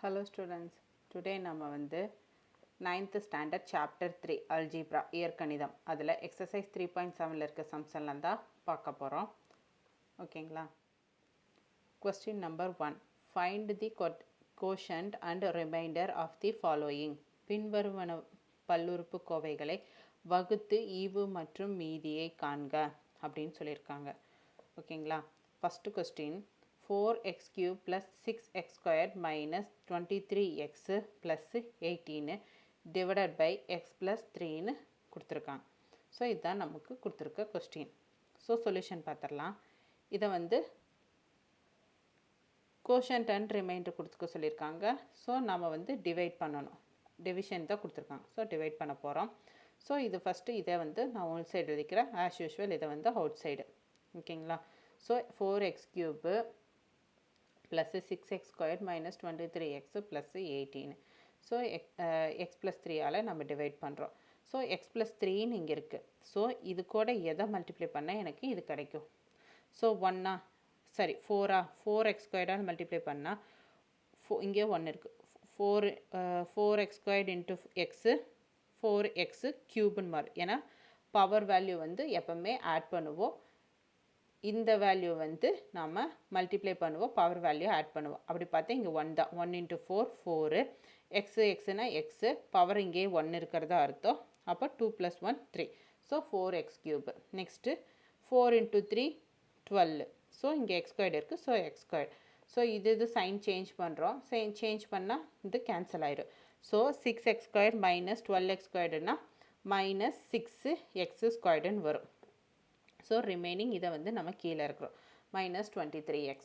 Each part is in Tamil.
Hello students, today நம்ம வந்து 9th standard chapter 3 algebra இயற்கணிதம் அதில் exercise 3.7ல இருக்க sums எல்லாம் தான் பார்க்க போகிறோம். ஓகேங்களா? Question number 1. Find the quotient and remainder of the following. பின்வருவன பல்லுறுப்புக்கோவைகளை வகுத்து ஈவு மற்றும் மீதியை காண்க அப்படின்னு சொல்லியிருக்காங்க. ஓகேங்களா? First question. 4x cube plus 6x squared minus 23x plus 18 divided by x plus 3 கொடுத்துருக்காங்க. ஸோ இதுதான் நமக்கு கொடுத்துருக்க கொஸ்டின். ஸோ சொல்யூஷன் பார்த்துடலாம். இதை வந்து கோஷன்ட் அண்ட் ரிமைண்டர் கொடுத்துக்க சொல்லியிருக்காங்க. ஸோ நம்ம வந்து டிவைட் பண்ணணும். டிவிஷன் தான் கொடுத்துருக்காங்க. ஸோ டிவைட் பண்ண போகிறோம். ஸோ இது ஃபஸ்ட்டு இதை வந்து நான் உள் சைடு எழுதிக்கிறேன். ஆஸ் யூஷுவல் இதை வந்து அவுட் சைடு. ஓகேங்களா? So 4x cube plus 6x squared minus 23x plus 18. So x plus 3ஆல் நம்ம டிவைட் பண்ணுறோம். ஸோ x plus 3ன்னு இங்கே இருக்குது. ஸோ இது கூட எதை மல்டிப்ளை பண்ணால் எனக்கு இது கிடைக்கும்? ஸோ 1 சரி 4x ஸ்கொயர்டால் மல்டிப்ளை பண்ணால் இங்கே 1 இருக்குது. 4x squared into x 4x க்யூப்னு மாறும். ஏன்னா பவர் வேல்யூ வந்து எப்போவுமே ஆட் பண்ணுவோம். இந்த வேல்யூ வந்து நம்ம மல்டிப்ளை பண்ணுவோம், பவர் வேல்யூ ஆட் பண்ணுவோம். அப்படி பார்த்தா இங்கே 1 தான். 1 இன்ட்டு 4 4 எக்ஸுனா எக்ஸு பவர் இங்கே 1 இருக்கிறதா அர்த்தம். அப்போ 2 + 1 3. So 4x cube. Next 4 into 3 12. So இங்கே எக்ஸ் ஸ்கொயர்டு இருக்குது. So x squared. ஸோ இது சைன் சேஞ்ச் பண்ணுறோம். சைன் சேஞ்ச் பண்ணால் இது கேன்சல் ஆயிடும். So 6x square minus 12x ஸ்கொயர்டுனா மைனஸ் 6x ஸ்கொயர்டுன்னு வரும். ஸோ ரிமைனிங் இதை வந்து நம்ம கீழே இருக்கிறோம் minus 23x.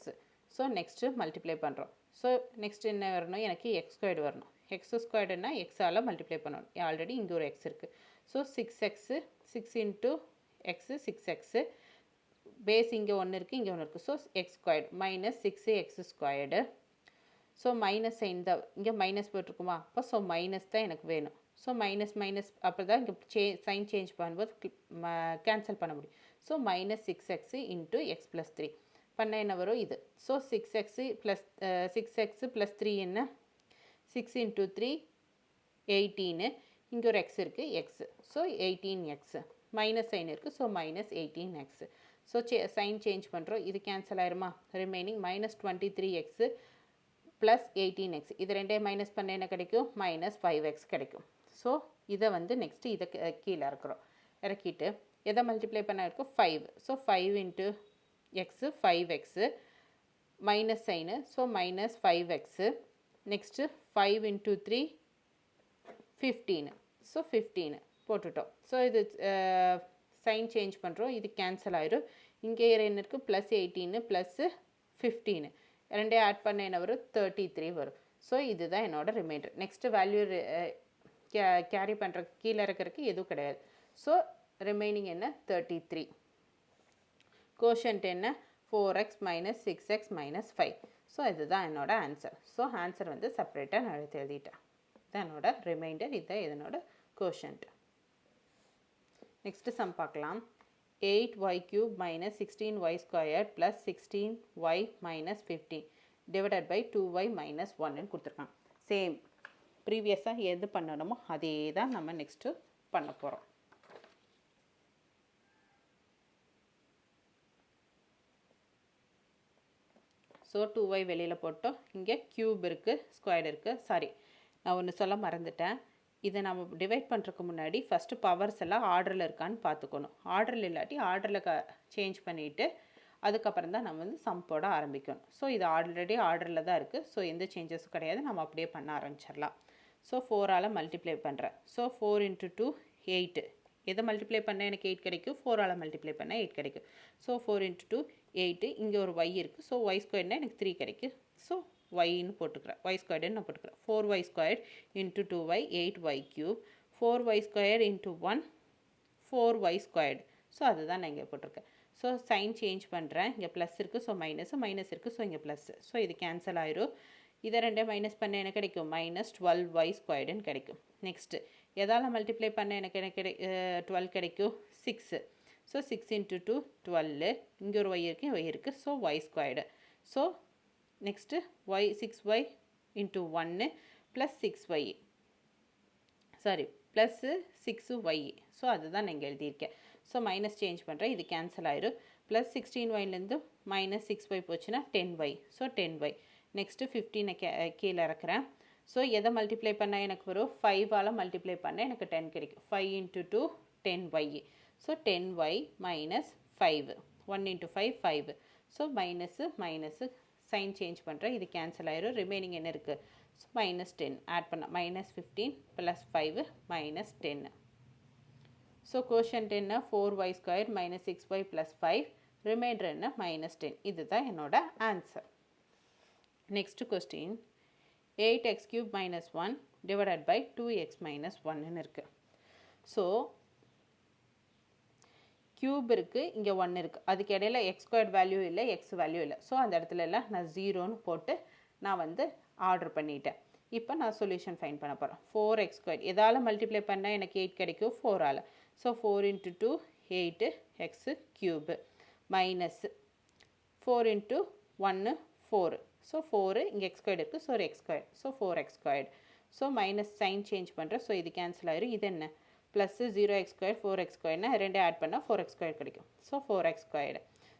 So next multiply பண்ணுறோம். ஸோ நெக்ஸ்ட் என்ன வரணும்? எனக்கு எக்ஸ் ஸ்கொயர்டு வரணும். எக்ஸ் ஸ்கொயர்டுனா எக்ஸால் மல்டிப்ளை பண்ணணும். ஆல்ரெடி இங்கே ஒரு எக்ஸ் இருக்குது. So 6x 6 into x 6x base இங்கே 1 இருக்குது, இங்கே 1 இருக்குது. So x squared minus 6x squared. So minus sign தான் இங்கே மைனஸ் போட்டிருக்குமா? அப்போ ஸோ மைனஸ் தான் எனக்கு வேணும். ஸோ மைனஸ் அப்போ தான் இங்கே சைன் சேஞ்ச் பண்ணும்போது கேன்சல் பண்ண முடியும். So minus 6x into X plus 3 பண்ண என்ன வரும்? இது. ஸோ 6x ப்ளஸ் 3 என்ன? 6 இன்ட்டு 3 18. இங்கே ஒரு எக்ஸ் இருக்குது, x. So 18x minus sign இருக்குது. So minus 18x. So sign change பண்ணுறோம். இது கேன்சல் ஆயிருமா? Remaining minus 23x plus 18x. இது ரெண்டையும் மைனஸ் பண்ண என்ன கிடைக்கும்? மைனஸ் 5x கிடைக்கும். ஸோ இதை வந்து நெக்ஸ்ட்டு இதை கீழே இருக்கிறோம். இறக்கிட்டு எதை மல்டிப்ளை பண்ண இருக்கும்? 5. So 5 into x 5x minus sign. So minus 5x. Next 5 into 3 15. So 15 போட்டுட்டோம். ஸோ இது சைன் சேஞ்ச் பண்ணுறோம். இது கேன்சல் ஆயிரும். இங்கே என்ன இருக்குது? ப்ளஸ் 18 ப்ளஸ்ஸு 15 ரெண்டே ஆட் பண்ண என்ன வரும்? 33 வரும். ஸோ இதுதான் என்னோடய ரிமைண்டர். நெக்ஸ்ட்டு வேல்யூ கேரி பண்ணுற கீழே இருக்கிறதுக்கு எதுவும் கிடையாது. ஸோ ரிமைனிங் என்ன? 33. கோஷன்ட் என்ன? 4x minus 6x minus 5. So இதுதான் என்னோட ஆன்சர். ஸோ ஆன்சர் வந்து செப்பரேட்டாக நான் எழுதிட்டேன். இதுதான் என்னோட ரிமைண்டர். இதுதான் இதனோட கோஷன்ட். நெக்ஸ்ட்டு சம் பார்க்கலாம். 8y cube minus 16y squared plus 16y minus 15 divided by 2y minus 1 கொடுத்துருக்காங்க. சேம் ப்ரீவியஸாக எது பண்ணணுமோ அதே தான் நம்ம நெக்ஸ்ட்டு பண்ண போகிறோம். ஸோ 2y வெளியில் போட்டோம். இங்கே க்யூப் இருக்குது, ஸ்கொயர்டு இருக்குது. சாரி, நான் ஒன்று சொல்ல மறந்துட்டேன். இதை நம்ம டிவைட் பண்ணுறதுக்கு முன்னாடி ஃபஸ்ட்டு பவர்ஸ் எல்லாம் ஆர்டரில் இருக்கான்னு பார்த்துக்கணும். ஆர்டரில் இல்லாட்டி ஆர்டரில் சேஞ்ச் பண்ணிவிட்டு அதுக்கப்புறம் தான் நம்ம வந்து சம் போட ஆரம்பிக்கணும். ஸோ இது ஆல்ரெடி ஆர்டரில் தான் இருக்குது. ஸோ எந்த சேஞ்சஸும் கிடையாது. நம்ம அப்படியே பண்ண ஆரம்பிச்சிடலாம். ஸோ 4ஆல் மல்டிப்ளை பண்ணுறேன். So 4 into 2 8. எதை மல்டிப்ளை பண்ணால் எனக்கு 8 கிடைக்கும்? 4ஆல் மல்டிப்ளை பண்ணால் 8 கிடைக்கும். So 4 into 2 8. இங்கே ஒரு y இருக்குது. ஸோ y ஸ்கொயர்னால் எனக்கு 3 கிடைக்கும். ஸோ yன்னு போட்டுக்கிறேன். y ஸ்கொயர்டுன்னு நான் போட்டுக்கிறேன். 4y squared into 2y 8y cube. 4y squared into 1 4y squared. So அதுதான் நான் இங்கே போட்டிருக்கேன். ஸோ சைன் சேஞ்ச் பண்ணுறேன். இங்கே ப்ளஸ் இருக்குது. ஸோ மைனஸ் இருக்குது. ஸோ இங்கே ப்ளஸ்ஸு. ஸோ இது கேன்சல் ஆயிரும். இதை ரெண்டே மைனஸ் பண்ண எனக்கு கிடைக்கும்? மைனஸ் 12y ஸ்கொயர்டுன்னு கிடைக்கும். நெக்ஸ்ட்டு எதால் மல்டிப்ளை பண்ண எனக்கு 12 கிடைக்கும்? 6. So 6 into 2 12. இங்கே ஒரு y இருக்குது, so y squared. So next y 6y into 1 plus 6y sorry plus 6y. So அதுதான் நான் இங்கே எழுதியிருக்கேன். ஸோ மைனஸ் சேஞ்ச் பண்ணுறேன், இது கேன்சல் ஆயிரும். ப்ளஸ் 16yலேருந்து மைனஸ் 6y போச்சுன்னா 10y. So 10y. நெக்ஸ்ட்டு 15 கீழே இறக்குறேன். ஸோ எதை மல்டிப்ளை பண்ணால் எனக்கு வரும், 5ஆல் மல்டிப்ளை பண்ணால் எனக்கு 10 கிடைக்கும். 5 into 2 10y. So 10y minus 5. 1 into 5 5. So minus sign change பண்ணுறேன், இது கேன்சல் ஆயிரும். ரிமைனிங் என்ன இருக்குது, ஸோ மைனஸ் 10 ஆட் பண்ண minus 15 plus 5 minus 10. So quotient என்ன, 4y² minus 6y plus 5. Remainder என்ன, மைனஸ் 10. இதுதான் என்னோட answer. Next question 8x³ minus 1 divided by 2x minus 1ன்னு இருக்குது. ஸோ க்யூப் இருக்குது, இங்கே 1 இருக்குது, அதுக்கு இடையில x² வேல்யூ இல்லை, எக்ஸ் வேல்யூ இல்லை. ஸோ அந்த இடத்துல எல்லாம் நான் 0ன்னு போட்டு நான் வந்து ஆர்டர் பண்ணிட்டேன். இப்போ நான் சொல்யூஷன் ஃபைன் பண்ண போகிறேன். 4x², எதால் மல்டிப்ளை பண்ணால் எனக்கு 8 கிடைக்கும், 4ஆல். So 4 into 2 8x³ minus 4 into 1 4. So 4 இங்கே x² இருக்குது, ஸோ ஒரு x². So 4x². So minus sign change பண்ணுறேன், ஸோ இது கேன்சல் ஆயிரும். இது என்ன, ப்ளஸ் 0x² 4x²னா ரெண்டு ஆட் பண்ணால் 4x² கிடைக்கும். So 4x².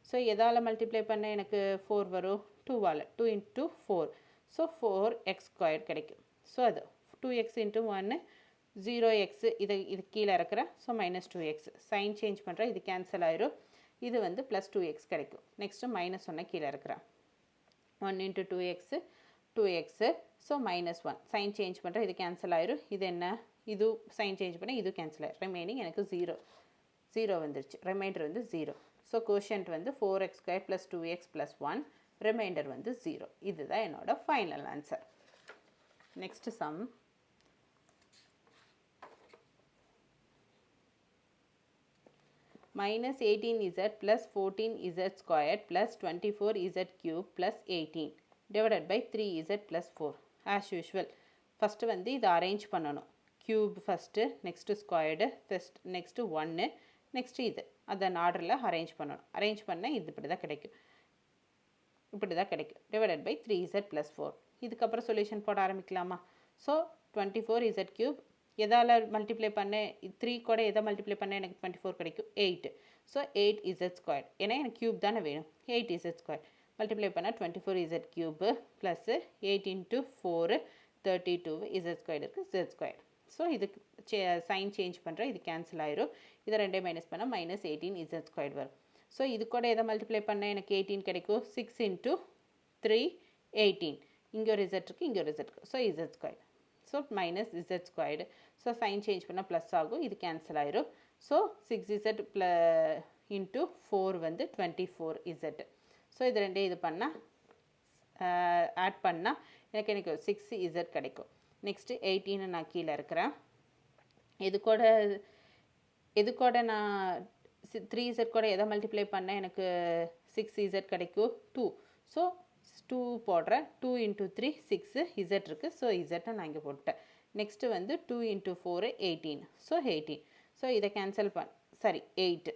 ஸோ எதால் மல்டிப்ளை பண்ண எனக்கு 4 வரும், 2ஆல். 2 into 4. ஸோ 4x² கிடைக்கும். ஸோ அது 2x into 1 0x, இது கீழே இருக்கிறேன். So minus 2x. Sign change பண்ணுறேன், இது கேன்சல் ஆயிரும். இது வந்து ப்ளஸ் 2x கிடைக்கும். நெக்ஸ்ட்டு மைனஸ் 1 கீழே இருக்கிறேன். 1 into 2x 2x. So minus 1 sign change பண்ணுறேன், இது கேன்சல் ஆயிரும். இது என்ன, இது சைன் சேஞ்ச் பண்ண இது கேன்சல் ஆயிரும். ரிமைனிங் எனக்கு 0 வந்துருச்சு. ரிமைண்டர் வந்து 0. ஸோ கோஷன்ட் வந்து 4x² plus 2x plus 1. Reminder வந்து 0. இதுதான் என்னோட final answer. Next sum. minus 18z plus 14z² plus 24z³ plus 18 divided by 3z plus 4. as usual first வந்து இதை அரேஞ்ச் பண்ணணும். Cube first, next squared, first next 1, next இது அதன் ஆர்டரில் அரேஞ்ச் பண்ணணும். அரேஞ்ச் பண்ணால் இது இப்படி தான் கிடைக்கும், டிவைடட் பை 3z plus 4. இதுக்கப்புறம் சொல்யூஷன் போட ஆரம்பிக்கலாமா? ஸோ 24z³ எதால் மல்டிப்ளை பண்ண, 3 கூட எதை மல்டிப்ளை பண்ண எனக்கு 24 கிடைக்கும், 8. ஸோ 8z², ஏன்னா எனக்கு க்யூப் தானே வேணும். 8z² மல்டிப்ளை பண்ணால் 24z³ ப்ளஸ் 8 into 4 32z² இருக்குது, z². ஸோ இதுக்கு சைன் சேஞ்ச் பண்ணுறேன், இது கேன்சல் ஆயிரும். இதை ரெண்டே மைனஸ் பண்ணால் மைனஸ் 18z² வரும். ஸோ இது கூட எதை மல்டிப்ளை பண்ணால் எனக்கு 18 கிடைக்கும், 6 into 3 18. இங்கே ஒரு z இருக்குது, இங்கே ஒரு z இருக்குது. So z². So minus z². So sign change பண்ணால் ப்ளஸ் ஆகும், இது கேன்சல் ஆயிரும். ஸோ 6z into 4 வந்து 24z. ஸோ இது ரெண்டே இது பண்ணால் ஆட் பண்ணால் எனக்கு 6z கிடைக்கும். நெக்ஸ்ட்டு 18 நான் கீழே இருக்கிறேன். இது கூட நான் 3z கூட எதை மல்டிப்ளை பண்ணால் எனக்கு 6z கிடைக்கும், 2. ஸோ 2 போடுறேன். 2 into 3 6z இருக்குது. ஸோ z நான் இங்கே போட்டேன். நெக்ஸ்ட்டு வந்து 2 into 4 18. ஸோ 18. ஸோ இதை கேன்சல் 8.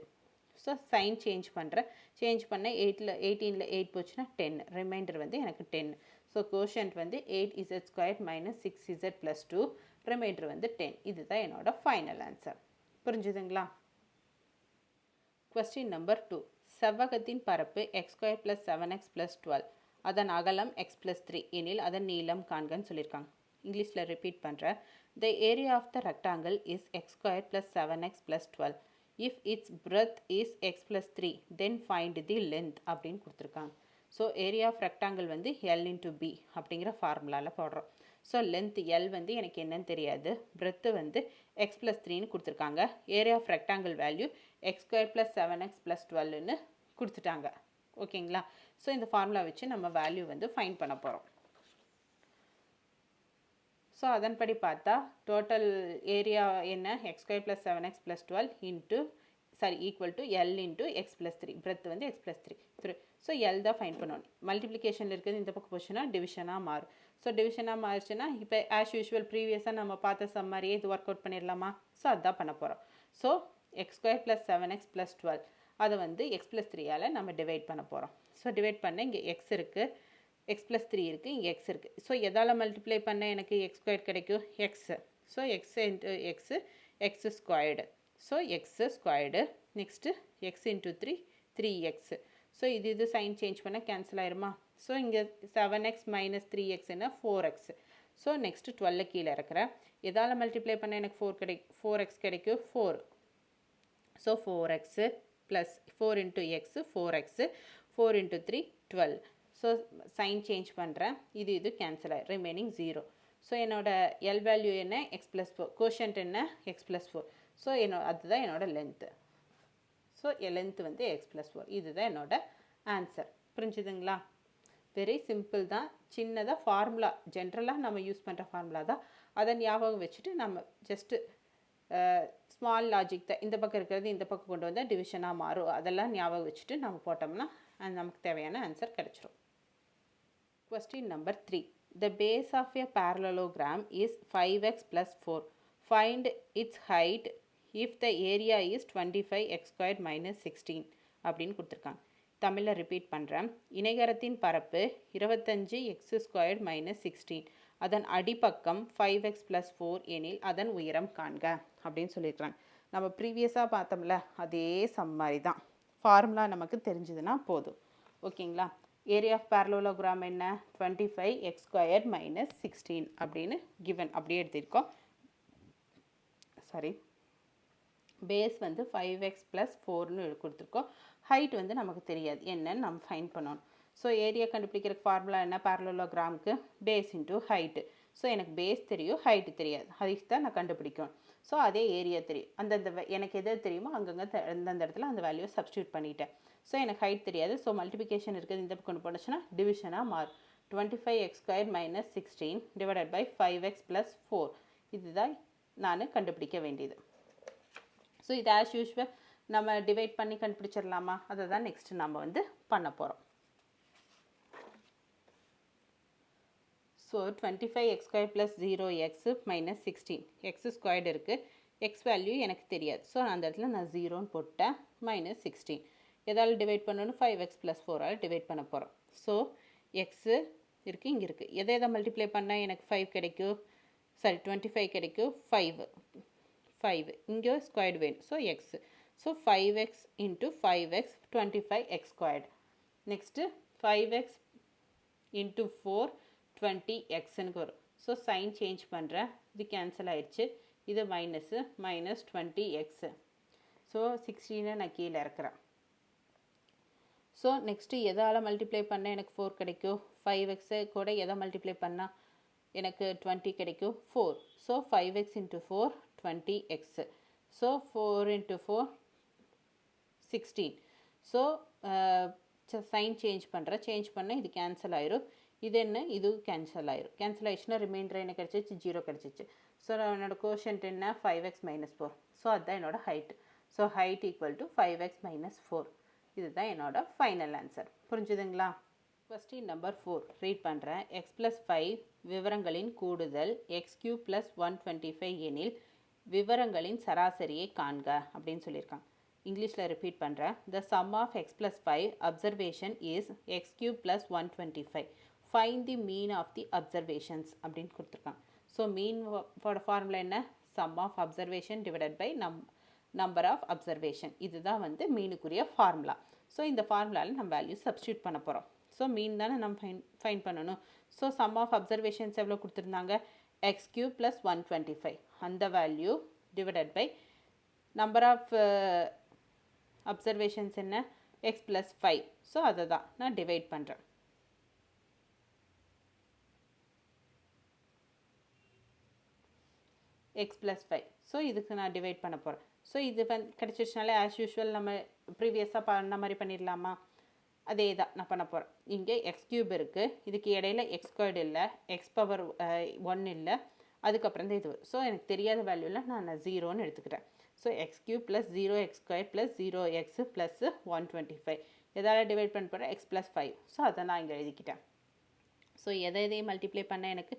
ஸோ சைன் சேஞ்ச் பண்ணுறேன். சேஞ்ச் பண்ண 18ல் 8 போச்சுன்னா 10. ரிமைண்டர் வந்து எனக்கு 10. ஸோ கோஷன்ட் வந்து 8z² minus 6z plus 2. Reminder வந்து 10. இதுதான் என்னோட ஃபைனல் ஆன்சர். புரிஞ்சுதுங்களா? Question number 2. செவ்வகத்தின் பரப்பு x² ப்ளஸ் 7x ப்ளஸ் 12, அதன் அகலம் x ப்ளஸ் 3 எனில் அதன் நீளம் காண்கன்னு சொல்லியிருக்காங்க. இங்கிலீஷில் ரிப்பீட் பண்ணுறேன். The area of the rectangle is x² plus 7x plus 12. If its breadth is x plus 3, then find the length அப்படின்னு கொடுத்துருக்காங்க. ஸோ ஏரியா ஆஃப் ரெக்டாங்கிள் வந்து L into B அப்படிங்கிற ஃபார்முலாவில் போடுறோம். ஸோ லென்த் L வந்து எனக்கு என்னன்னு தெரியாது, பிரெத்து வந்து x plus 3ன்னு கொடுத்துருக்காங்க. Area of rectangle value x² plus 7x plus 12ன்னு கொடுத்துட்டாங்க. ஓகேங்களா? ஸோ இந்த ஃபார்முலா வச்சு நம்ம வேல்யூ வந்து ஃபைண்ட் பண்ண போகிறோம். ஸோ அதன்படி பார்த்தா டோட்டல் ஏரியா என்ன, x² plus 7x plus 12 equal to L into x plus 3. Breadth வந்து x plus 3. ஸோ L தான் ஃபைண்ட் பண்ணணும். மல்டிப்ளிகேஷனில் இருக்கிறது இந்த பக்கம் போச்சுன்னா டிவிஷனாக மாறும். ஸோ டிவிஷனாக மாறிச்சுன்னா இப்போ ஆஸ் யூஷுவல் ப்ரீவியஸாக நம்ம பார்த்த சம் மாதிரியே இது ஒர்க் அவுட் பண்ணிடலாமா? ஸோ அதுதான் பண்ண போகிறோம். So x² plus 7x plus 12 அதை வந்து x plus 3ஆல் நம்ம டிவைட் பண்ண போகிறோம். ஸோ டிவைட் பண்ண இங்கே x இருக்குது, எக்ஸ் ப்ளஸ் த்ரீ இருக்குது, இங்கே எக்ஸ் இருக்குது. ஸோ எதால் மல்டிப்ளை பண்ண எனக்கு எக்ஸ் ஸ்கொயர் கிடைக்கும்? X. So X into x, X squared. So x squared. Next X into three, three x. So இது சைன் சேஞ்ச் பண்ண கேன்சல் ஆயிருமா? ஸோ இங்கே 7x minus 3xன்னா 4x. So next 12 கீழே இருக்கிறேன். எதால் மல்டிப்ளை பண்ண எனக்கு 4x கிடைக்கும்? 4. So 4x plus 4 into x 4x, 4 into 3 12. So sign change பண்ணுறேன். இது கேன்சல் ஆகிடும். ரிமைனிங் 0. ஸோ என்னோட எல் வேல்யூ என்ன? X plus 4. கோஷன்ட் என்ன? X plus 4. ஸோ அதுதான் என்னோட லென்த்து. ஸோ லென்த்து வந்து எக்ஸ் ப்ளஸ் 4. இதுதான் என்னோட ஆன்சர். புரிஞ்சுதுங்களா? வெரி சிம்பிள் தான். சின்னதாக ஃபார்முலா, ஜென்ரலாக நம்ம யூஸ் பண்ணுற ஃபார்முலா தான். அதை ஞாபகம் வச்சுட்டு நம்ம ஜஸ்ட்டு ஸ்மால் லாஜிக் தான். இந்த பக்கம் இருக்கிறது இந்த பக்கம் கொண்டு வந்தால் டிவிஷனாக மாறும். அதெல்லாம் ஞாபகம் வச்சுட்டு நம்ம போட்டோம்னா நமக்கு தேவையான ஆன்சர் கிடச்சிரும். Question number 3. The base of a parallelogram is 5x plus 4. Find its height if the area is 25x squared minus 16 அப்படின்னு கொடுத்துருக்காங்க. தமிழில் ரிப்பீட் பண்ணுறேன். இணைகரத்தின் பரப்பு 25x ஸ்கொயர்ட் மைனஸ் 16, அதன் அடிப்பக்கம் 5x ப்ளஸ் 4 எனில் அதன் உயரம் காண்க அப்படின்னு சொல்லியிருக்கிறாங்க. நம்ம ப்ரீவியஸாக பார்த்தோம்ல அதே சம் மாதிரி தான். ஃபார்முலா நமக்கு தெரிஞ்சதுன்னா போதும். ஓகேங்களா? ஏரியா ஆஃப் பேரலோகிராம் என்ன? 25x ஸ்கொயர்ட் மைனஸ் 16 அப்படின்னு கிவன் அப்படியே எடுத்திருக்கோம். சாரி, பேஸ் வந்து 5x ப்ளஸ் 4ன்னு கொடுத்துருக்கோம். ஹைட் வந்து நமக்கு தெரியாது, என்னன்னு நம்ம ஃபைண்ட் பண்ணணும். ஸோ ஏரியா கண்டுபிடிக்கிற ஃபார்முலா என்ன? பேரலோகிராமுக்கு பேஸ் இன்ட்டு ஹைட்டு. ஸோ எனக்கு பேஸ் தெரியும், ஹைட்டு தெரியாது. அதுக்கு தான் நான் கண்டுபிடிக்கணும். ஸோ அதே ஏரியா தெரியும். அந்தந்த எனக்கு எது தெரியுமோ அங்கங்கே அந்தந்த இடத்துல அந்த வேல்யூவை சப்ஸ்டியூட் பண்ணிட்டேன். ஸோ எனக்கு ஹைட் தெரியாது. ஸோ மல்டிபிகேஷன் இருக்குது, இந்த கொண்டு போனச்சுன்னா டிவிஷனாக மாறும். 25x square minus 16 divided by 5x plus 4. இதுதான் நான் கண்டுபிடிக்க வேண்டியது. ஸோ இது ஆஸ் யூஷுவல் நம்ம டிவைட் பண்ணி கண்டுபிடிச்சிடலாமா? அதை தான் நெக்ஸ்ட்டு நம்ம வந்து பண்ண போகிறோம். So 25x square plus 0x minus 16. X squared இருக்குது, எக்ஸ் வேல்யூ எனக்கு தெரியாது. ஸோ அந்த இடத்துல நான் 0ன்னு போட்டேன். மைனஸ் 16 எதால் டிவைட் பண்ணணும்? 5x ப்ளஸ் 4ஆல் டிவைட் பண்ண போகிறோம். ஸோ எக்ஸு இருக்குது, இங்கே இருக்குது. எதை மல்டிப்ளை பண்ணால் எனக்கு 5 கிடைக்கும்? சாரி 25 கிடைக்கும். 5 இங்கே ஸ்கொயர்டு வேணும். So x. So 5x into 5x 25x squared. Next 5x into 4 20xன்னு வரும். ஸோ சைன் சேஞ்ச் பண்ணுறேன். இது கேன்சல் ஆயிடுச்சு. இது மைனஸு, மைனஸ் 20x. ஸோ 16 நான் கீழே இருக்கிறேன். ஸோ நெக்ஸ்ட்டு எதால் மல்டிப்ளை பண்ணால் எனக்கு 4 கிடைக்கும்? 5x கூட எதை மல்டிப்ளை பண்ணால் எனக்கு 20 கிடைக்கும்? 4. So 5x into 4 20x. So 4 into 4 16. So sign change பண்ணுறேன். சேஞ்ச் பண்ணால் இது கேன்சல் ஆயிரும். இது என்ன? இது கேன்சல் ஆயிரும். கேன்சல் ஆயிடுச்சுன்னா ரிமைண்டர் என்ன கிடச்சிச்சு? 0 கிடச்சிச்சு. ஸோ என்னோடய கோஷன்ட் என்ன? 5x minus 4. ஸோ அதுதான் என்னோடய height. So height equal to 5x minus 4. இதுதான் என்னோட ஃபைனல் ஆன்சர். புரிஞ்சுதுங்களா? கொஸ்டின் நம்பர் 4 ரீட் பண்ணுறேன். எக்ஸ் ப்ளஸ் 5 விவரங்களின் கூடுதல் x³ ப்ளஸ் 125 எனில் விவரங்களின் சராசரியை காண்க அப்படின்னு சொல்லியிருக்காங்க. இங்கிலீஷில் ரிப்பீட் பண்ணுறேன். The sum of x plus 5 observation is x³ plus 125. Find the mean of the observations அப்படின்னு கொடுத்துருக்காங்க. ஸோ மீன் ஃபார்முலா என்ன? Sum of observation divided by number of observation. இதுதான் வந்து மீனுக்குரிய ஃபார்முலா. ஸோ இந்த ஃபார்முலாவில் நம்ம வேல்யூ சப்ஸ்டியூட் பண்ண போகிறோம். ஸோ மீன் தானே நம்ம ஃபைன் பண்ணணும். ஸோ சம் ஆஃப் அப்சர்வேஷன்ஸ் எவ்வளோ கொடுத்துருந்தாங்க? x³ plus 125. அந்த value divided by number of observations என்ன? x plus 5. ஸோ அதை தான் நான் டிவைட் பண்ணுறேன். x plus 5. ஸோ இதுக்கு நான் டிவைட் பண்ண போகிறேன். ஸோ இது கிடச்சிருச்சுனாலே ஆஸ் யூஷுவல் நம்ம ப்ரீவியஸாக பண்ண மாதிரி பண்ணிடலாமா? அதே தான் நான் பண்ண போகிறேன். இங்கே x³ இருக்குது, இதுக்கு இடையில x ஸ்கொயர்டு இல்லை, x பவர் 1 இல்லை, அதுக்கப்புறம் தான் இது. ஸோ எனக்கு தெரியாத வேல்யூவில் நான் 0ன்னு எடுத்துக்கிட்டேன். So x³ plus 0x square plus 0x plus 125 எதால் டிவைட் பண்ண போகிறேன்? x plus 5. ஸோ அதை நான் இங்கே எழுதிக்கிட்டேன். ஸோ எதையும் மல்டிப்ளை பண்ணால் எனக்கு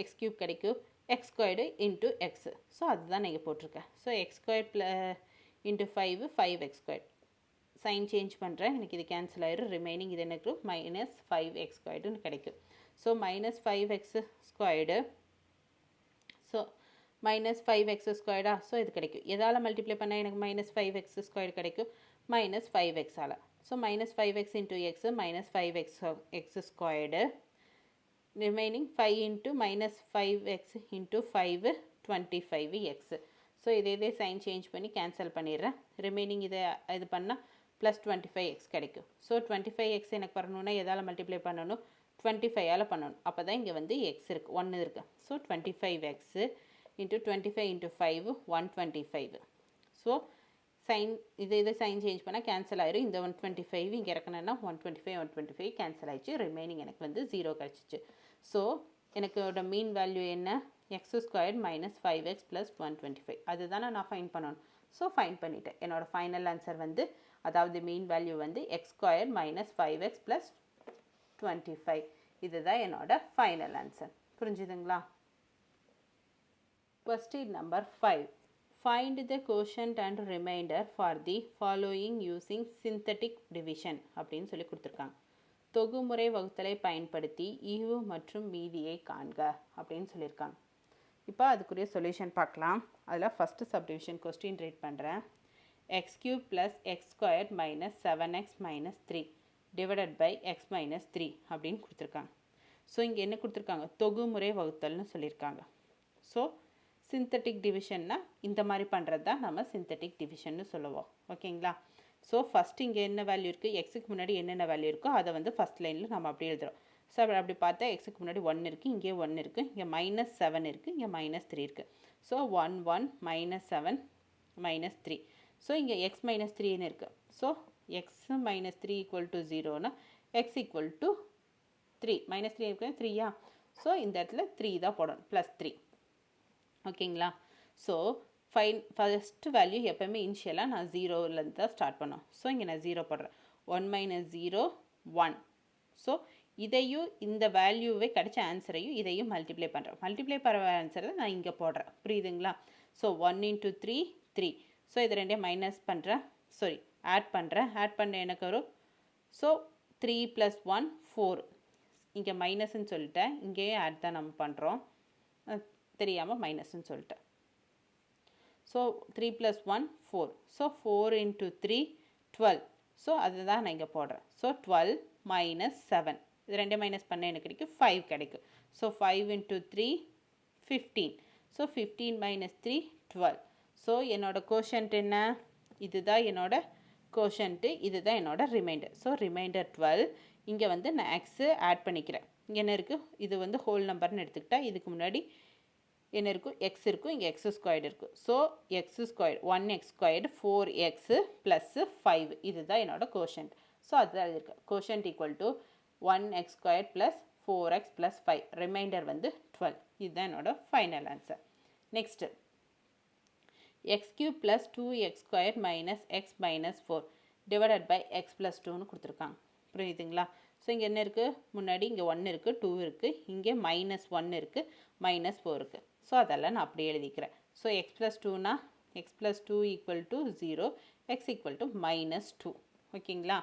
x³ கிடைக்கும். x squared into x. So அதுதான் நான் இங்கே போட்டிருக்கேன். So x square into 5 5x square. Sign change பண்ணுறேன். எனக்கு இது கேன்சல் ஆயிடும். ரிமைனிங் இது எனக்கு மைனஸ் 5x ஸ்கொயர்டுன்னு கிடைக்கும். So minus 5x squared, so minus 5x ஸ்கொயர்டா, ஸோ இது கிடைக்கும். எதால் மல்டிப்ளை பண்ணால் எனக்கு மைனஸ் 5x ஸ்கொயர் கிடைக்கும்? Minus 5x. So minus 5x into x minus 5x squared, remaining 5 into minus 5x into 5 25x. So இதே சைன் சேஞ்ச் பண்ணி கேன்சல் பண்ணிடுறேன். ரிமைனிங் இது பண்ணால் ப்ளஸ் 25x கிடைக்கும். ஸோ 25x எனக்கு வரணுன்னா எதால் மல்டிப்ளை பண்ணணும்? 25ஆல் பண்ணணும். அப்போ தான் இங்கே வந்து எக்ஸ் இருக்குது, 1 இருக்குது. So 25x into 25 into 5 125. So sign இதை சைன் சேஞ்ச் பண்ணால் கேன்சல் ஆயிரும். இந்த 125 இங்கே இறக்கணுன்னா 125 கேன்சல் ஆயிடுச்சு. ரிமைனிங் எனக்கு வந்து 0 கிடச்சிச்சு. ஸோ எனக்கோட மீன் வேல்யூ என்ன? X square minus 5x plus 125. அதுதானே நான் ஃபைன் பண்ணணும். ஸோ ஃபைன் பண்ணிவிட்டேன். என்னோடய ஃபைனல் ஆன்சர் வந்து, அதாவது மீன் வேல்யூ வந்து X square minus 5x plus 25. இதுதான் என்னோட ஃபைனல் ஆன்சர். புரிஞ்சுதுங்களா? Question number 5. Find the quotient and remainder for the following using synthetic division அப்படின்னு சொல்லி கொடுத்துருக்காங்க. தொகுமுறை வகுத்தலை பயன்படுத்தி ஈவு மற்றும் மீதியை காண்க அப்படின்னு சொல்லியிருக்காங்க. இப்போ அதுக்குரிய சொல்யூஷன் பார்க்கலாம். அதில் ஃபஸ்ட்டு சப்டிவிஷன் கொஸ்டின் ரீட் பண்ணுறேன். X cube plus x square minus 7x minus 3 divided by x minus 3 அப்படின்னு கொடுத்துருக்காங்க. ஸோ இங்கே என்ன கொடுத்துருக்காங்க? தொகுமுறை வகுத்தல்னு சொல்லியிருக்காங்க. ஸோ சிந்தட்டிக் டிவிஷன்னா இந்த மாதிரி பண்ணுறது தான் நம்ம சிந்தட்டிக் டிவிஷன்னு சொல்லுவோம். ஓகேங்களா? ஸோ ஃபஸ்ட்டு இங்கே என்ன வேல்யூ இருக்குது? எக்ஸுக்கு முன்னாடி என்னென்ன வேல்யூ இருக்கோ அதை வந்து ஃபஸ்ட் லைனில் நம்ம அப்படி எழுதுகிறோம். ஸோ அப்படி பார்த்தா எக்ஸுக்கு முன்னாடி 1 இருக்குது, இங்கே 1 இருக்குது, இங்கே மைனஸ் 7 இருக்குது, இங்கே மைனஸ் 3 இருக்குது. So 1 1 minus 7 minus 3. ஸோ இங்கே எக்ஸ் மைனஸ் 3ன்னு இருக்குது. So x minus 3 equal to 0னா எக்ஸ் ஈக்குவல் டு 3. மைனஸ் 3 இருக்குது 3யா? ஸோ இந்த இடத்துல 3 தான் போடணும், ப்ளஸ் 3. ஓகேங்களா? ஸோ ஃபஸ்ட்டு வேல்யூ எப்போவுமே இனிஷியலாக நான் 0லேருந்து தான் ஸ்டார்ட் பண்ணோம். ஸோ இங்கே நான் 0 போடுறேன். 1 மைனஸ் 0 1. ஸோ இதையும் இந்த வேல்யூவே கிடைச்ச ஆன்சரையும் இதையும் மல்டிப்ளை பண்ணுறேன். மல்டிப்ளை பண்ணுற ஆன்சரை நான் இங்கே போடுறேன். புரியுதுங்களா? So 1 into 3 3. ஸோ இது ரெண்டையும் மைனஸ் பண்ணுறேன், சாரி ஆட் பண்ணுறேன். ஆட் பண்ண எனக்கு வரும். ஸோ 3 + 1 4. இங்கே மைனஸ்ன்னு சொல்லிட்டேன், இங்கேயும் ஆட் தான் நம்ம பண்ணுறோம், தெரியாமல் மைனஸ்ன்னு சொல்லிட்டேன். ஸோ 3 + 1 4. So 4 into 3 12. ஸோ அதுதான் நான் இங்கே போடுறேன். So 12 minus 7. இது ரெண்டே மைனஸ் பண்ண எனக்கு கிடைக்கும் 5 கிடைக்கும். So 5 into 3 15. So 15 minus 3 12. So என்னோட கோஷன்ட் என்ன? இதுதான் என்னோட கோஷன்ட்டு, இதுதான் என்னோட ரிமைண்டர். So remainder 12. இங்கே வந்து நான் எக்ஸு ஆட் பண்ணிக்கிறேன். இங்கே என்ன இருக்குது? இது வந்து ஹோல் நம்பர்னு எடுத்துக்கிட்டால் இதுக்கு முன்னாடி என்ன இருக்கும்? எக்ஸ் இருக்கும், இங்கே எக்ஸ் ஸ்கொயர்டு இருக்குது. So x square 1x squared 4x plus 5. இதுதான் என்னோட கோஷன்ட். ஸோ அதுதான் இருக்குது. Quotient equal to 1x square plus 4x plus 5. Remainder வந்து 12. இதுதான் என்னோட final answer. Next x cube plus 2x square minus x minus 4 divided by x plus 2ன்னு கொடுத்துருக்காங்க. புரியுதுங்களா? ஸோ இங்கே என்ன இருக்குது? முன்னாடி இங்கே 1 இருக்குது, 2 இருக்குது, இங்கே மைனஸ் 1 இருக்குது, மைனஸ் 4 இருக்குது. ஸோ அதெல்லாம் நான் அப்படியே எழுதிக்கிறேன். ஸோ எக்ஸ் ப்ளஸ் 2னா x plus 2 equal to 0, x equal to minus 2. ஓகேங்களா?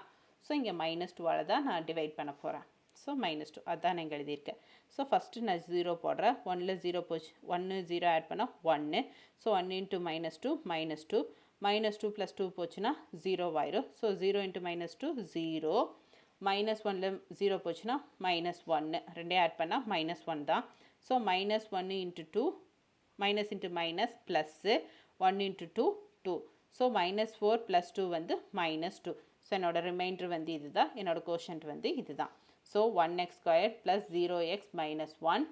ஸோ இங்கே மைனஸ் 2ஆல் தான் நான் டிவைட் பண்ண போகிறேன். ஸோ மைனஸ் 2 அதான் நான் இங்கே எழுதியிருக்கேன். ஸோ ஃபஸ்ட்டு நான் 0 போடுறேன். 1ல் 0 போச்சு, 1 0 ஆட் பண்ணால் 1. So 1 into minus 2 minus 2. Minus 2 plus 2 போச்சுன்னா 0 ஆயிரும். So 0 into minus 2 0. மைனஸ் 1ல் 0 போச்சுன்னா மைனஸ் 1. ரெண்டே ஆட் பண்ணால் மைனஸ் 1 தான். So minus 1 into 2 minus into minus plus 1 into 2 2. So minus 4 plus 2 வந்து மைனஸ் 2. ஸோ என்னோட ரிமைண்டர் வந்து இது தான், என்னோட கோஷன்ட் வந்து இது தான். So 1x square plus 0x minus 1.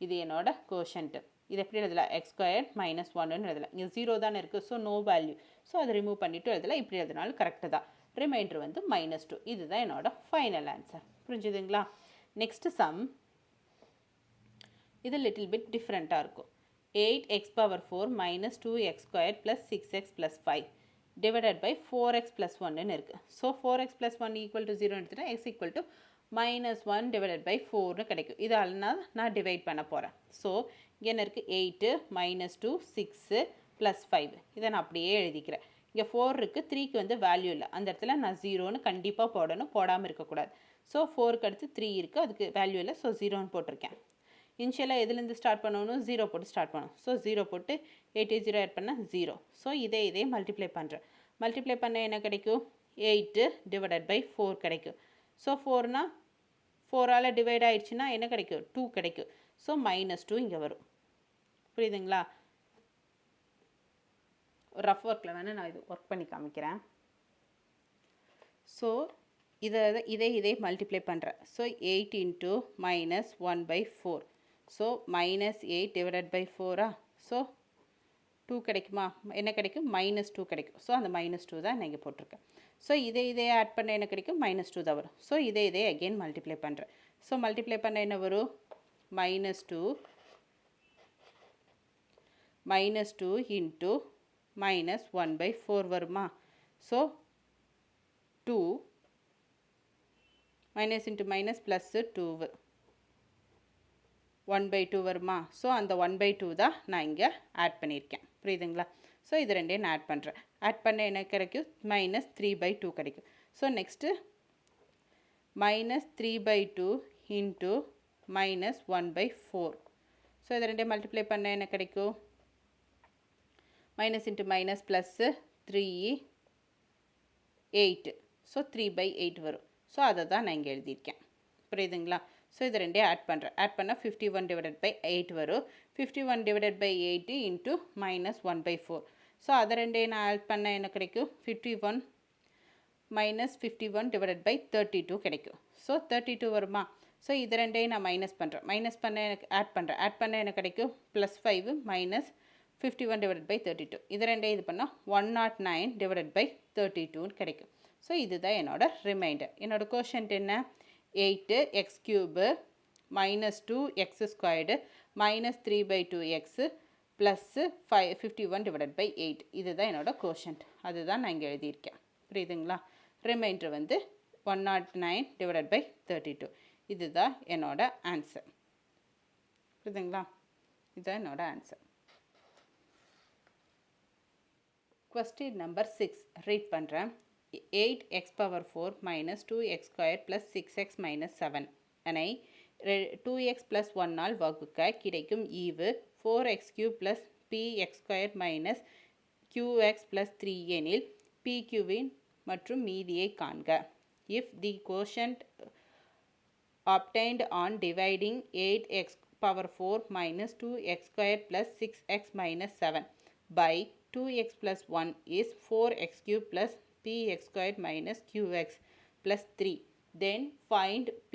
இது என்னோட கோஷன்ட்டு. இது எப்படி எழுதலாம்? எக்ஸ் ஸ்கொயர் மைனஸ் 1ன்னு எழுதலாம். இங்கே 0 தானே இருக்குது, ஸோ நோ வேல்யூ. ஸோ அதை ரிமூவ் பண்ணிவிட்டு எழுதலாம். இப்படி எழுதினாலும் கரெக்டு தான். ரிமைண்டர் வந்து மைனஸ் 2. இதுதான் என்னோட ஃபைனல் ஆன்சர். புரிஞ்சுதுங்களா? Next sum. இது லிட்டில் பிட் டிஃப்ரெண்ட்டாக இருக்கும். 8x power 4 minus 2x square plus 6x plus 5 divided by 4x plus 1ன்னு இருக்குது. So 4x plus 1 equal to 0 எடுத்துகிட்டா x equal to minus 1 divided by 4ன்னு கிடைக்கும். இதால் நான் டிவைட் பண்ண போகிறேன். ஸோ இங்கே என்ன இருக்குது? 8 மைனஸ் 2 6 ப்ளஸ் 5. இதை நான் அப்படியே எழுதிக்கிறேன். இங்கே 4 இருக்குது, 3க்கு வந்து வேல்யூ இல்லை, அந்த இடத்துல நான் 0ன்னு கண்டிப்பாக போடணும், போடாமல் இருக்கக்கூடாது. ஸோ 4க்கு அடுத்து 3 இருக்குது, அதுக்கு வேல்யூ இல்லை, ஸோ 0ன்னு போட்டிருக்கேன். இனிஷியலாக எதுலேருந்து ஸ்டார்ட் பண்ணணும், 0 போட்டு ஸ்டார்ட் பண்ணணும். ஸோ 0 போட்டு 8 0 ஆட் பண்ணால் 0. ஸோ இதே மல்டிப்ளை பண்ணுறேன். மல்டிப்ளை பண்ண என்ன கிடைக்கும், 8 டிவைடட் பை 4 கிடைக்கும். ஸோ 4னா 4ஆல் டிவைட் ஆயிடுச்சுன்னா என்ன கிடைக்கும், 2 கிடைக்கும். ஸோ -2 இங்கே வரும். புரியுதுங்களா? ரஃப் ஒர்க்கில் வேணால் நான் இது ஒர்க் பண்ணி காமிக்கிறேன். ஸோ இதே மல்டிப்ளை பண்ணுறேன். So 8 into -1/4. So -8 divided by 4ஆ. ஸோ 2 கிடைக்குமா, என்ன கிடைக்கும், -2 கிடைக்கும். ஸோ அந்த -2 தான் நான் இங்கே போட்டிருக்கேன். ஸோ இதே ஆட் பண்ண என்ன கிடைக்கும், -2 தான் வரும். ஸோ இதே அகெயின் மல்டிப்ளை பண்ணுறேன். ஸோ மல்டிப்ளை பண்ண என்ன வரும், -2 இன்ட்டு -1/4 வருமா. So 2 minus into minus plus 2 1/2 வருமா. ஸோ அந்த 1/2 தான் நான் இங்கே ஆட் பண்ணியிருக்கேன். புரியுதுங்களா? ஸோ இது ரெண்டையும் நான் ஆட் பண்ணுறேன். ஆட் பண்ண என்ன கிடைக்கும், -3/2 கிடைக்கும். So next -3/2 into -1/4. ஸோ இது ரெண்டையும் மல்டிப்ளை பண்ண என்ன கிடைக்கும், minus into minus plus 3 8. So 3/8 வரும். ஸோ அதை தான் நான் இங்கே எழுதியிருக்கேன். புரியுதுங்களா? ஸோ இது ரெண்டையும் ஆட் பண்ணுறேன். ஆட் பண்ணால் 51 டிவைடட் பை 8 வரும். 51 டிவைடட் பை 8 இன்ட்டு -1/4. ஸோ அதை ரெண்டையும் நான் ஆட் பண்ண என்ன கிடைக்கும், 51 -51 டிவைடட் பை 32 கிடைக்கும். ஸோ 32 வருமா. ஸோ இது ரெண்டையும் நான் மைனஸ் பண்ணுறேன். மைனஸ் பண்ண எனக்கு ஆட் பண்ணுறேன். ஆட் பண்ண என்ன கிடைக்கும், +5 -51 டிவைடட் பை 32. இது ரெண்டையும் இது பண்ணால் 109 டிவைடட் பை 32 கிடைக்கும். ஸோ இதுதான் என்னோட ரிமைண்டர். என்னோட கோஷன்ட் என்ன, 8x³ -2x² -3/2x plus 51 divided by 8. இதுதான் என்னோட கோஷன்ட். அதுதான் நான் இங்கே எழுதியிருக்கேன். புரியுதுங்களா? ரிமைண்டர் வந்து 109 டிவைடட் பை 32. இதுதான் என்னோட ஆன்சர். புரியுதுங்களா? இதுதான் என்னோட ஆன்சர். Question number 6 ரீட் பண்ணுறேன். 8x⁴ -2x² + 6x - 7 எனை 2x + 1ஆல் வகுக்க கிடைக்கும் ஈவு 4x³ + px² - qx + 3 எனில் pqவின் மற்றும் மீதியை காண்க. If the quotient obtained on dividing 8x⁴ -2x² + 6x - 7 by 2x + 1 is 4x³ + px² - qx + 3, then find p,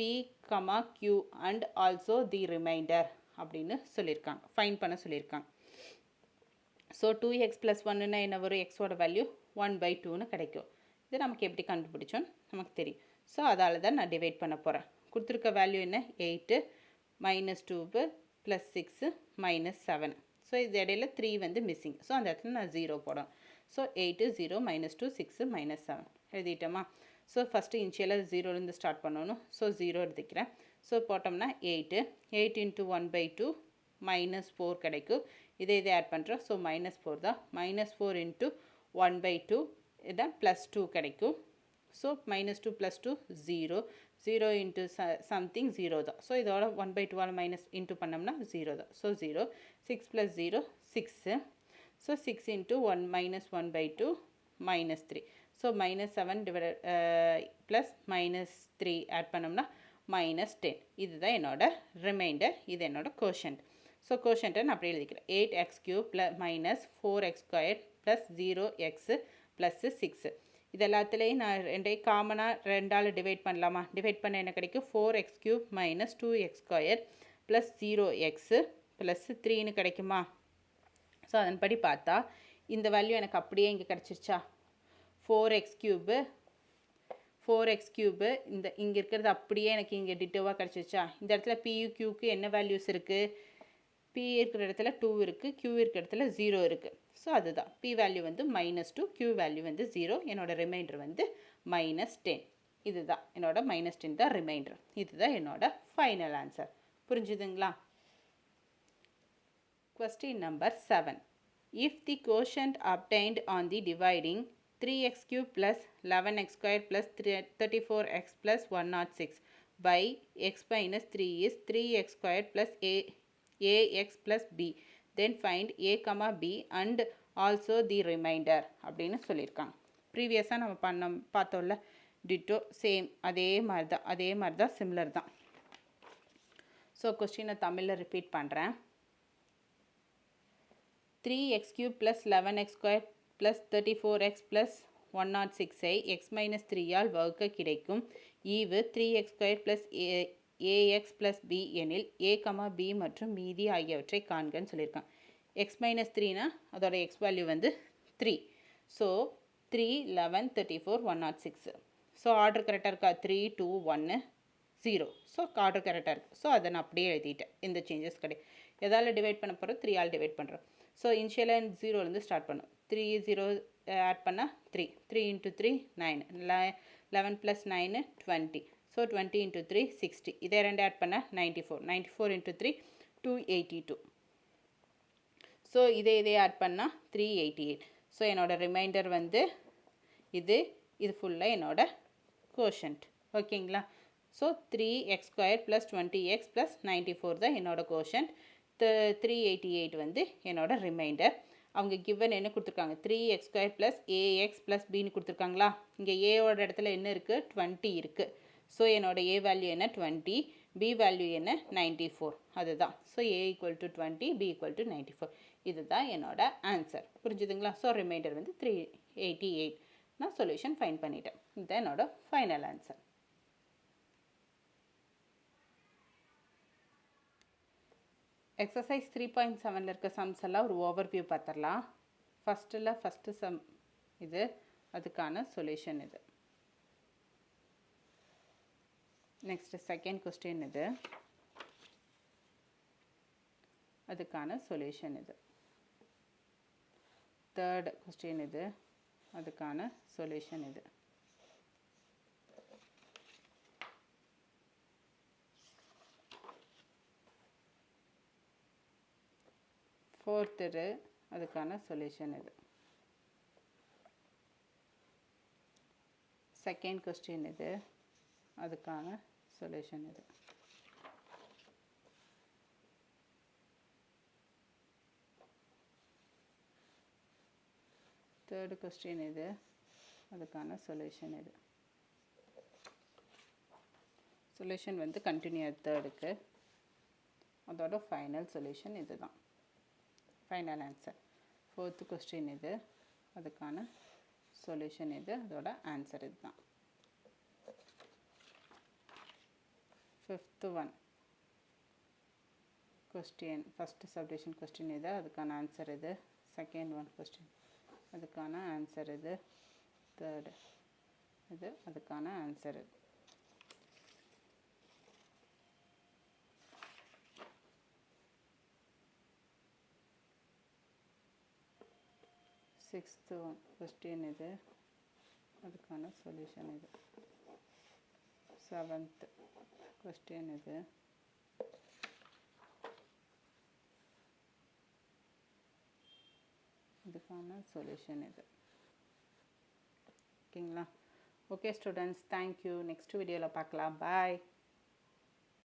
q and also the remainder அப்படின்னு சொல்லியிருக்காங்க, ஃபைண்ட் பண்ண சொல்லியிருக்காங்க. ஸோ 2x + 1ன்னா என்ன வரும், எக்ஸோட வேல்யூ 1/2ன்னு கிடைக்கும். இது நமக்கு எப்படி கண்டுபிடிச்சோன்னு நமக்கு தெரியும். ஸோ அதால் தான் நான் டிவைட் பண்ண போகிறேன். கொடுத்துருக்க வேல்யூ என்ன, 8 -2 + 6 -7. ஸோ இது இடையில 3 வந்து மிஸ்ஸிங். ஸோ அந்த இடத்துல நான் 0 போடணும். ஸோ 8 0 -2 6 -7 எழுதிட்டோமா. ஸோ ஃபஸ்ட்டு இனிஷியலாக 0லேருந்து ஸ்டார்ட் பண்ணணும். ஸோ 0 எடுத்துக்கிறேன். ஸோ போட்டோம்னா 8 × 1/2 -4 கிடைக்கும். இதை ஆட் பண்ணுறோம். ஸோ -4 தான். -4 × 1/2 இதான் +2 கிடைக்கும். ஸோ -2 + 2 0. 0 இன்ட்டு சம்திங் 0 தான். ஸோ இதோட 1/2ஆல் மைனஸ் இன்ட்டு பண்ணோம்னா 0 தான். So 0. 6 + 0 6. So 6 × 1 -1/2 -3. So -7 divide plus -3 add பண்ணோம்னா -10. இதுதான் என்னோட ரிமைண்டர். இது என்னோட கோஷன்ட். ஸோ கோஷன்ட்டை நான் அப்படி எழுதிக்கிறேன். 8x³ -4x² + 0x + 6. இது எல்லாத்துலேயும் நான் ரெண்டையும் காமனாக 2ஆல் டிவைட் பண்ணலாமா. டிவைட் பண்ண என்ன கிடைக்கும், 4x³ - 2x² + 0x + 3ன்னு கிடைக்குமா. ஸோ அதன்படி பார்த்தா இந்த வேல்யூ எனக்கு அப்படியே இங்கே கிடச்சிருச்சா. 4x³ இந்த இங்கே இருக்கிறது அப்படியே எனக்கு இங்கே டிட்டோவாக கிடச்சிருச்சா. இந்த இடத்துல PQக்கு என்ன வேல்யூஸ் இருக்குது, P இருக்கிற இடத்துல 2 இருக்குது, Q இருக்கிற இடத்துல 0 இருக்குது. ஸோ அதுதான் P வேல்யூ வந்து -2, Q வேல்யூ வந்து 0. என்னோட ரிமைண்டர் வந்து -10. இதுதான் என்னோட -10 தான் ரிமைண்டர். இதுதான் என்னோட ஃபைனல் ஆன்சர். புரிஞ்சுதுங்களா? Question number 7 If the quotient obtained on the dividing 3x cube plus 11x square plus 34x plus 106 by x minus 3 is 3x square plus ax plus b, then find a comma b and also the remainder அப்படின்னு சொல்லியிருக்காங்க. ப்ரீவியஸாக நம்ம பார்த்தோம்ல, டிட்டோ சேம் அதே மாதிரி தான் சிமிலர் தான். ஸோ கொஸ்டினை தமிழில் ரிப்பீட் பண்ணுறேன். 3x cube plus 11x square plus 34x plus 106ஐ x minus 3 all வகுக்க கிடைக்கும் ஈவு 3x square plus ax plus b எனில் a, b மற்றும் மீதி ஆகியவற்றை காண்கன்னு சொல்லியிருக்காங்க. x minus 3னா அதோட x வேல்யூ வந்து 3. ஸோ 3, 11, 34, 106. ஸோ ஆர்டர் கரெக்டாக இருக்கா? 3, 2, 1, 0. ஸோ ஆர்டர் கரெக்டாக இருக்குது. ஸோ அதை நான் அப்படியே எழுதிட்டேன், எந்த சேஞ்சஸ் கிடையாது. எதால் டிவைட் பண்ண போகிறோம்? 3 ஆல் டிவைட் பண்ணுறோம். ஸோ இனிஷியலாக 0லேருந்து ஸ்டார்ட் பண்ணும். 3 0 ஆட் பண்ணால் 3, 3 into 3 9, 11 plus 9 20. So 20 into 3 60. இதே ரெண்டு ஆட் பண்ணால் 94, 94 into 3 282. ஸோ இதே ஆட் பண்ணால் 388. ஸோ என்னோட ரிமைண்டர் வந்து இது ஃபுல்லாக என்னோட கோஷன்ட். ஓகேங்களா? So 3x square plus 20x plus 94 தான் என்னோட கோஷன்ட். 388 வந்து என்னோட ரிமைண்டர். அவங்க கிவன் என்ன கொடுத்துருக்காங்க? 3x square plus ax plus பின்னு கொடுத்துருக்காங்களா? இங்கே ஏவோட இடத்துல என்ன இருக்குது? 20 இருக்குது. ஸோ என்னோட a வேல்யூ என்ன? 20. b வேல்யூ என்ன? 94. அதுதான். So a equal to 20, b equal to 94. இதுதான் என்னோட ஆன்சர். புரிஞ்சுதுங்களா? ஸோ ரிமைண்டர் வந்து 388. நான் சொல்யூஷன் ஃபைன் பண்ணிட்டேன். இதுதான் என்னோட ஃபைனல் ஆன்சர். எக்ஸசைஸ் 3.7 இருக்க சம்ஸ் எல்லாம் ஒரு ஓவர்வியூ பார்த்துடலாம். ஃபஸ்ட்டு சம் இது, அதுக்கான சொல்யூஷன் இது. நெக்ஸ்ட் செகண்ட் கொஸ்டின் இது, அதுக்கான சொல்யூஷன் இது. தேர்ட் கொஸ்டின் இது, அதுக்கான சொல்யூஷன் இது. ஃபோர்த் இது, அதுக்கான சொல்யூஷன் இது. செகண்ட் கொஸ்டின் இது, அதுக்கான சொல்யூஷன் இது. தேர்டு கொஸ்டின் இது, அதுக்கான சொல்யூஷன் இது. சொல்யூஷன் வந்து கண்டினியூ தேர்டுக்கு, அதோட ஃபைனல் சொல்யூஷன் இது தான், ஃபைனல் ஆன்சர். ஃபோர்த்து கொஸ்டின் இது, அதுக்கான சொல்யூஷன் இது, அதோட ஆன்சர் இது தான். Fifth one question, first subdivision question இது, அதுக்கான ஆன்சர் இது. செகண்ட் ஒன் கொஸ்டின், அதுக்கான ஆன்சர் இது. தேர்டு இது, அதுக்கான ஆன்சர் இது. சிக்ஸ்த்து ஒன் கொஸ்டின் இது, அதுக்கான சொல்யூஷன் இது. செவன்த் கொஸ்டின் இது, இதுக்கான சொல்யூஷன் இது. ஓகேங்களா? Okay students, thank you. நெக்ஸ்ட் வீடியோவில் பார்க்கலாம். பாய்.